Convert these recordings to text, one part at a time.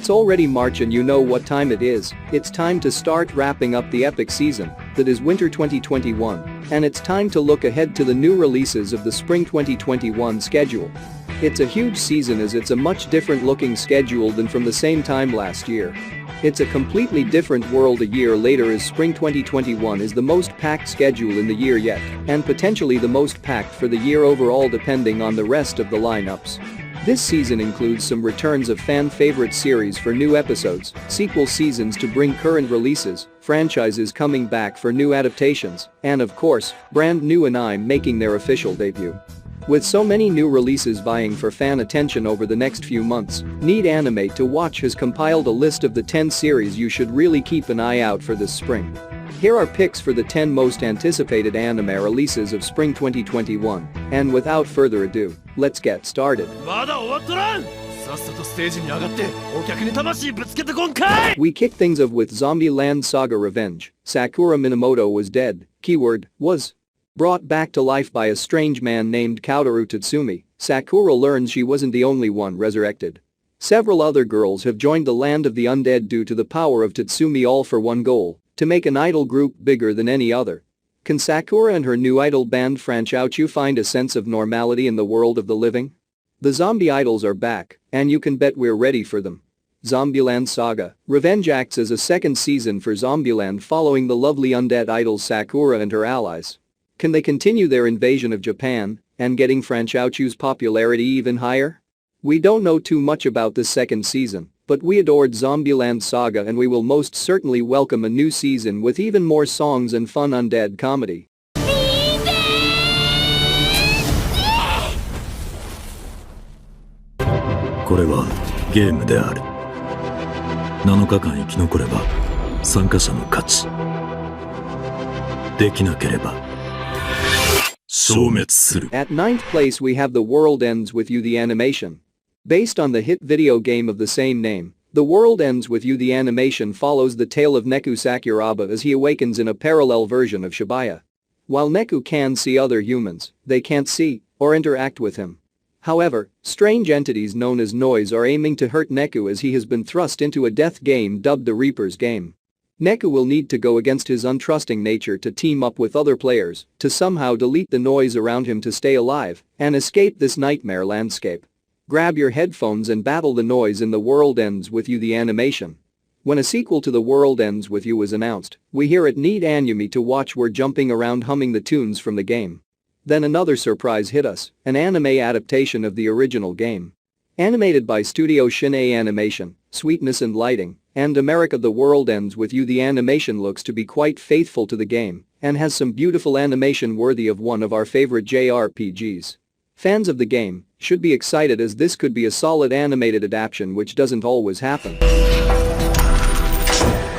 It's already March and you know what time it is. It's time to start wrapping up the epic season that is winter 2021, and it's time to look ahead to the new releases of the spring 2021 schedule. It's a huge season as it's a much different looking schedule than from the same time last year. It's a completely different world a year later as spring 2021 is the most packed schedule in the year yet, and potentially the most packed for the year overall depending on the rest of the lineups. This season includes some returns of fan-favorite series for new episodes, sequel seasons to bring current releases, franchises coming back for new adaptations, and of course, brand new anime making their official debut. With so many new releases vying for fan attention over the next few months, Need Anime to Watch has compiled a list of the 10 series you should really keep an eye out for this spring. Here are picks for the 10 most anticipated anime releases of spring 2021, and without further ado, let's get started. We kick things off with Zombieland Saga Revenge. Sakura Minamoto was dead, keyword, was brought back to life by a strange man named Koutoru Tatsumi. Sakura learns she wasn't the only one resurrected. Several other girls have joined the land of the undead due to the power of Tatsumi, all for one goal: to make an idol group bigger than any other. Can Sakura and her new idol band Franchouchu find a sense of normality in the world of the living? The zombie idols are back, and you can bet we're ready for them. Zombieland Saga Revenge acts as a second season for Zombieland following the lovely undead idols Sakura and her allies. Can they continue their invasion of Japan and getting Franchouchu's popularity even higher? We don't know too much about this second season, but we adored Zombieland Saga and we will most certainly welcome a new season with even more songs and fun undead comedy. これはゲームである。7日間生き残れば参加者の勝ち。できなければ消滅する。 At 9th place we have The World Ends With You the animation. Based on the hit video game of the same name, The World Ends With You the animation follows the tale of Neku Sakuraba as he awakens in a parallel version of Shibuya. While Neku can see other humans, they can't see or interact with him. However, strange entities known as Noise are aiming to hurt Neku as he has been thrust into a death game dubbed the Reaper's Game. Neku will need to go against his untrusting nature to team up with other players to somehow delete the noise around him to stay alive and escape this nightmare landscape. Grab your headphones and battle the noise in The World Ends With You the animation. When a sequel to The World Ends With You was announced, we here at Need Anime to Watch were jumping around humming the tunes from the game. Then another surprise hit us, an anime adaptation of the original game. Animated by Studio Shin-A Animation, Sweetness and Lighting, and America. The World Ends With You the animation looks to be quite faithful to the game and has some beautiful animation worthy of one of our favorite JRPGs. Fans of the game should be excited as this could be a solid animated adaptation which doesn't always happen.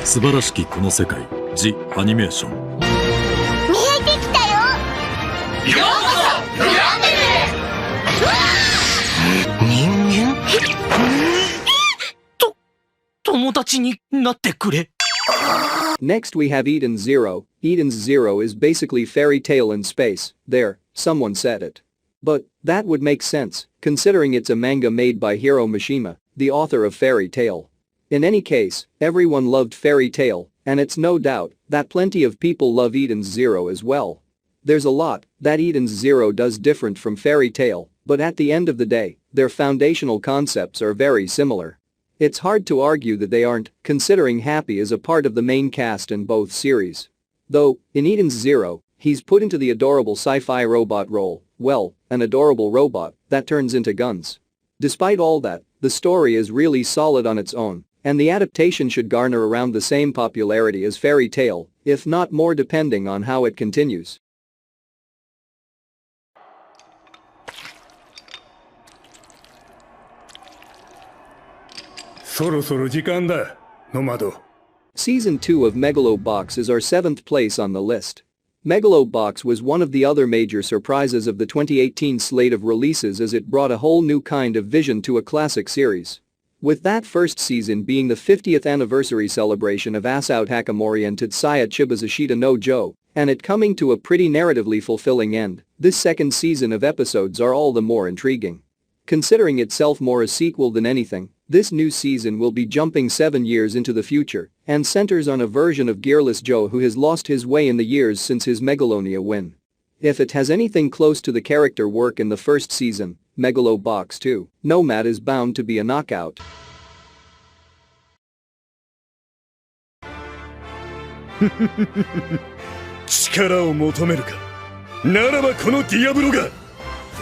素晴らしきこの世界、ジ・アニメーション。見えてきたよ。ようこそグランベルへ。人間？友達になってくれ。 Next we have Eden Zero. Eden's Zero is basically Fairy Tail in space. There, someone said it. But that would make sense, considering it's a manga made by Hiro Mishima, the author of Fairy Tail. In any case, everyone loved Fairy Tail, and it's no doubt that plenty of people love Eden's Zero as well. There's a lot that Eden's Zero does different from Fairy Tail, but at the end of the day, their foundational concepts are very similar. It's hard to argue that they aren't, considering Happy is a part of the main cast in both series. Though, in Eden's Zero, he's put into the adorable sci-fi robot role, well, an adorable robot that turns into guns. Despite all that, the story is really solid on its own, and the adaptation should garner around the same popularity as Fairy Tail, if not more depending on how it continues. そろそろ時間だ、ノマド。 Season 2 of Megalobox is our 7th place on the list. Megalobox was one of the other major surprises of the 2018 slate of releases as it brought a whole new kind of vision to a classic series. With that first season being the 50th anniversary celebration of Asao Takamori and Tatsuya Chiba's Ashita no Joe, and it coming to a pretty narratively fulfilling end, this second season of episodes are all the more intriguing. Considering itself more a sequel than anything, this new season will be jumping 7 years into the future and centers on a version of Gearless Joe who has lost his way in the years since his Megalonia win. If it has anything close to the character work in the first season, Megalobox 2, Nomad is bound to be a knockout. 力を求めるか。ならばこのディアブロが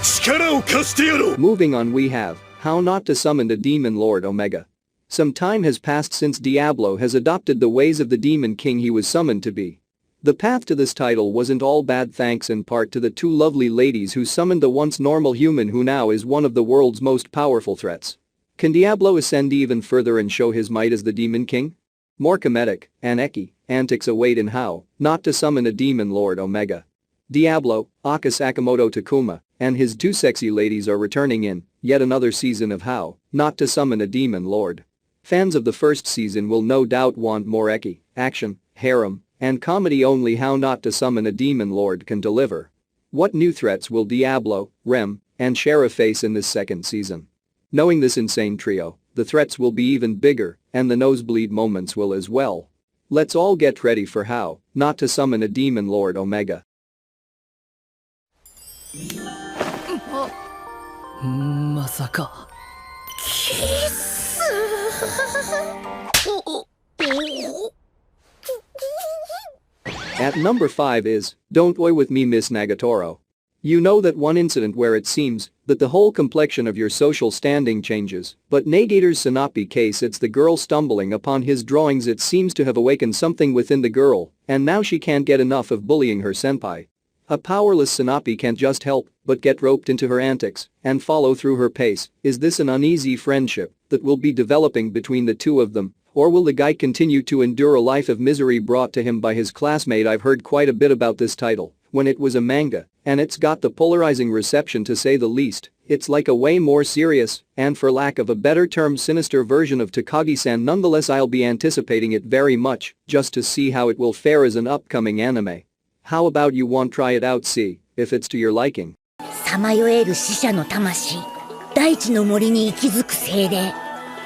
力を貸してやろう。 Moving on, we have How Not to Summon a Demon Lord Omega. Some time has passed since Diablo has adopted the ways of the Demon King he was summoned to be. The path to this title wasn't all bad thanks in part to the two lovely ladies who summoned the once normal human who now is one of the world's most powerful threats. Can Diablo ascend even further and show his might as the Demon King? More comedic, Aneki, antics await in How Not to Summon a Demon Lord Omega. Diablo, Aka Sakamoto Takuma, and his two sexy ladies are returning in yet another season of How Not to Summon a Demon Lord. Fans of the first season will no doubt want more eki, action, harem, and comedy only How Not to Summon a Demon Lord can deliver. What new threats will Diablo, Rem, and Shara face in this second season? Knowing this insane trio, the threats will be even bigger, and the nosebleed moments will as well. Let's all get ready for How Not to Summon a Demon Lord Omega. まさか At number 5 is Don't Oi With Me Miss Nagatoro. You know that one incident where it seems that the whole complexion of your social standing changes, but Negator's Sanapi case, it's the girl stumbling upon his drawings. It seems to have awakened something within the girl, and now she can't get enough of bullying her senpai. A powerless Sanapi can't just help but get roped into her antics and follow through her pace. Is this an uneasy friendship that will be developing between the two of them? Or will the guy continue to endure a life of misery brought to him by his classmate? I've heard quite a bit about this title when it was a manga, and it's got the polarizing reception to say the least. It's like a way more serious, and for lack of a better term, sinister version of Takagi-san. Nonetheless, I'll be anticipating it very much just to see how it will fare as an upcoming anime. How about you won't try it out, see if it's to your liking. さまよえる死者の魂、大地の森に息づく精霊。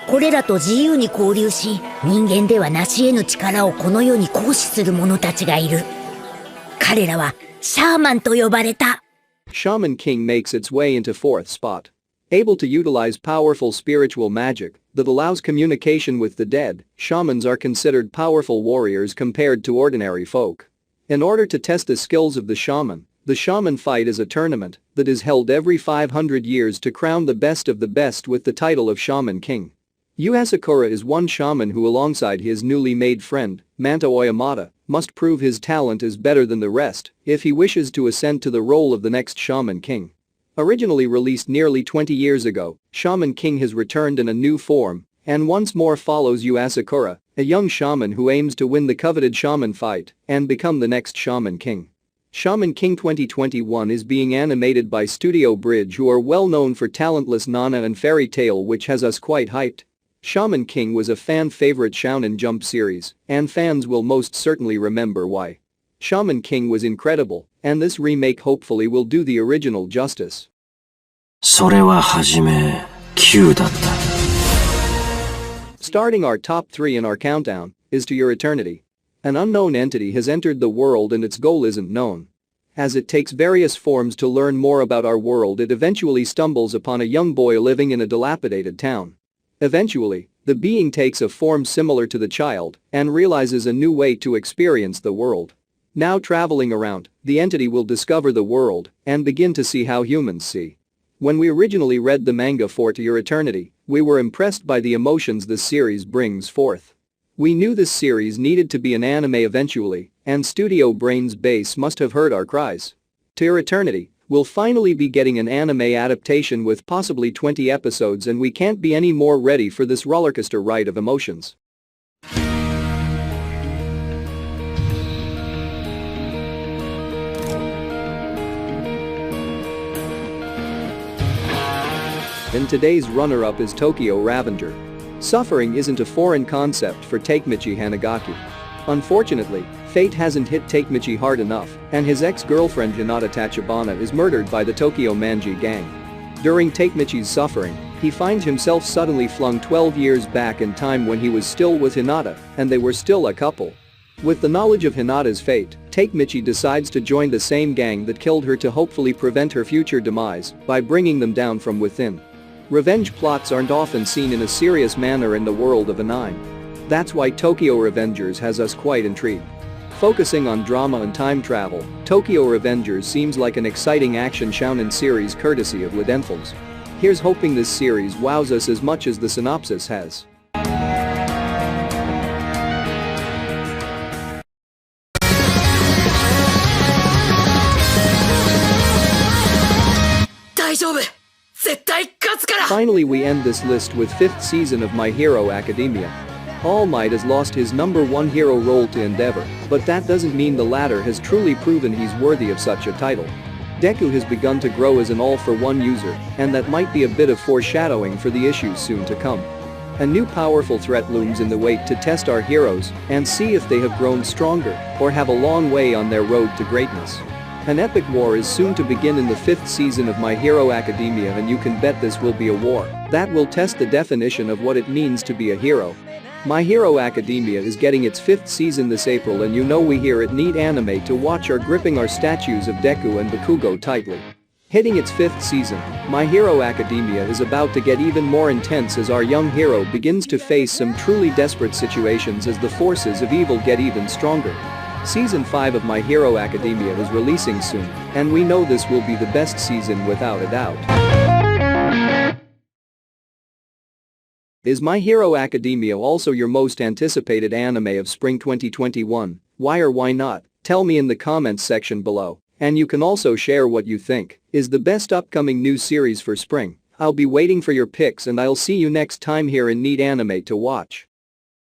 これらと自由に交流し、人間では成し得ぬ力をこの世に行使する者たちがいる。彼らはシャーマンと呼ばれた。Shaman King makes its way into 4th spot. Able to utilize powerful spiritual magic that allows communication with the dead, shamans are considered powerful warriors compared to ordinary folk. In order to test the skills of the shaman fight is a tournament that is held every 500 years to crown the best of the best with the title of Shaman King. Yu Asakura is one shaman who, alongside his newly made friend, Manta Oyamata, must prove his talent is better than the rest if he wishes to ascend to the role of the next Shaman King. Originally released nearly 20 years ago, Shaman King has returned in a new form and once more follows Yu Asakura, a young shaman who aims to win the coveted shaman fight and become the next Shaman King. Shaman King 2021 is being animated by Studio Bridge, who are well known for Talentless Nana and Fairy Tail, which has us quite hyped. Shaman King was a fan favorite Shonen Jump series, and fans will most certainly remember why. Shaman King was incredible, and this remake hopefully will do the original justice. それははじめ Q だった。 Starting our top 3 in our countdown is To Your Eternity. An unknown entity has entered the world and its goal isn't known. As it takes various forms to learn more about our world, it eventually stumbles upon a young boy living in a dilapidated town. Eventually, the being takes a form similar to the child and realizes a new way to experience the world. Now traveling around, the entity will discover the world and begin to see how humans see. When we originally read the manga for To Your Eternity, we were impressed by the emotions this series brings forth. We knew this series needed to be an anime eventually, and Studio Brain's base must have heard our cries. To Your Eternity will finally be getting an anime adaptation with possibly 20 episodes, and we can't be any more ready for this rollercoaster ride of emotions. And today's runner-up is Tokyo Revenger. Suffering isn't a foreign concept for Takemichi Hanagaki. Unfortunately, fate hasn't hit Takemichi hard enough, and his ex-girlfriend Hinata Tachibana is murdered by the Tokyo Manji gang. During Takemichi's suffering, he finds himself suddenly flung 12 years back in time when he was still with Hinata, and they were still a couple. With the knowledge of Hinata's fate, Takemichi decides to join the same gang that killed her to hopefully prevent her future demise by bringing them down from within. Revenge plots aren't often seen in a serious manner in the world of anime. That's why Tokyo Revengers has us quite intrigued. Focusing on drama and time travel, Tokyo Revengers seems like an exciting action shounen series courtesy of Ledenfels. Here's hoping this series wows us as much as the synopsis has. Finally, we end this list with 5th season of My Hero Academia. All Might has lost his #1 hero role to Endeavor, but that doesn't mean the latter has truly proven he's worthy of such a title. Deku has begun to grow as an all-for-one user, and that might be a bit of foreshadowing for the issues soon to come. A new powerful threat looms in the wait to test our heroes and see if they have grown stronger or have a long way on their road to greatness. An epic war is soon to begin in the 5th season of My Hero Academia, and you can bet this will be a war that will test the definition of what it means to be a hero. My Hero Academia is getting its 5th season this April, and you know we here at Neat Anime to Watch are gripping our statues of Deku and Bakugo tightly. Hitting its 5th season, My Hero Academia is about to get even more intense as our young hero begins to face some truly desperate situations as the forces of evil get even stronger. Season 5 of My Hero Academia is releasing soon, and we know this will be the best season without a doubt. Is My Hero Academia also your most anticipated anime of spring 2021? Why or why not? Tell me in the comments section below. And you can also share what you think is the best upcoming new series for spring. I'll be waiting for your picks, and I'll see you next time here in Neat Anime to Watch.